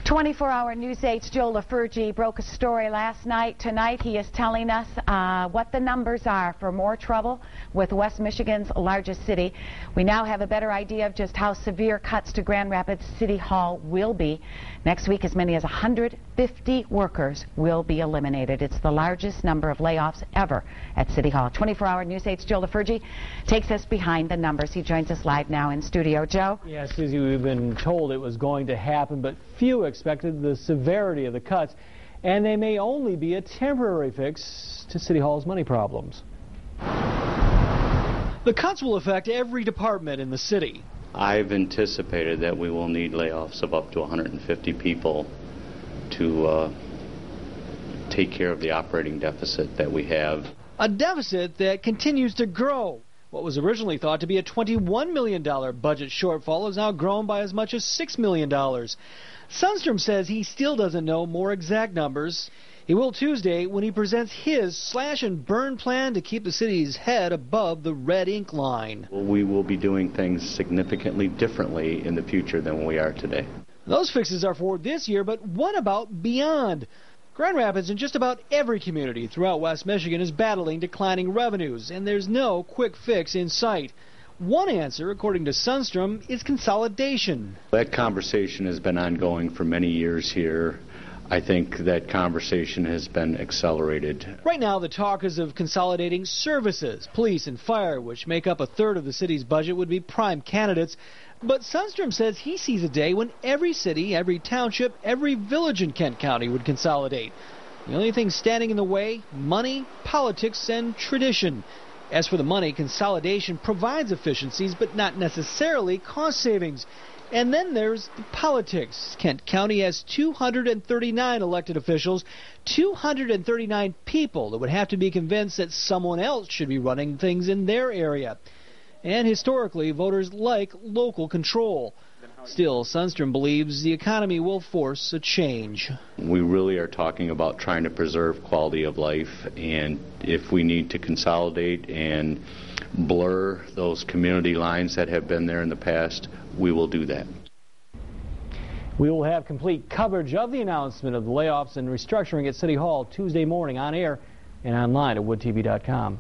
24-hour News 8's Joe LaFurgey broke a story last night. Tonight he is telling us what the numbers are for more trouble with West Michigan's largest city. We now have a better idea of just how severe cuts to Grand Rapids City Hall will be. Next week, as many as 150 workers will be eliminated. It's the largest number of layoffs ever at City Hall. 24-hour News 8's Joe LaFurgey takes us behind the numbers. He joins us live now in studio. Joe? Yes, Susie, we've been told it was going to happen, but few expected the severity of the cuts, and they may only be a temporary fix to City Hall's money problems. The cuts will affect every department in the city. I've anticipated that we will need layoffs of up to 150 people to take care of the operating deficit that we have. A deficit that continues to grow. What was originally thought to be a $21 million budget shortfall has now grown by as much as $6 million. Sundstrom says he still doesn't know more exact numbers. He will Tuesday when he presents his slash-and-burn plan to keep the city's head above the red ink line. We will be doing things significantly differently in the future than we are today. Those fixes are for this year, but what about beyond? Grand Rapids and just about every community throughout West Michigan is battling declining revenues, and there's no quick fix in sight. One answer, according to Sundstrom, is consolidation. That conversation has been ongoing for many years here. I think that conversation has been accelerated. Right now, the talk is of consolidating services. Police and fire, which make up a third of the city's budget, would be prime candidates. But Sundstrom says he sees a day when every city, every township, every village in Kent County would consolidate. The only thing standing in the way, money, politics, and tradition. As for the money, consolidation provides efficiencies, but not necessarily cost savings. And then there's the politics. Kent County has 239 elected officials, 239 people that would have to be convinced that someone else should be running things in their area. And historically, voters like local control. Still, Sundstrom believes the economy will force a change. We really are talking about trying to preserve quality of life, and if we need to consolidate and blur those community lines that have been there in the past, we will do that. We will have complete coverage of the announcement of the layoffs and restructuring at City Hall Tuesday morning on air and online at woodtv.com.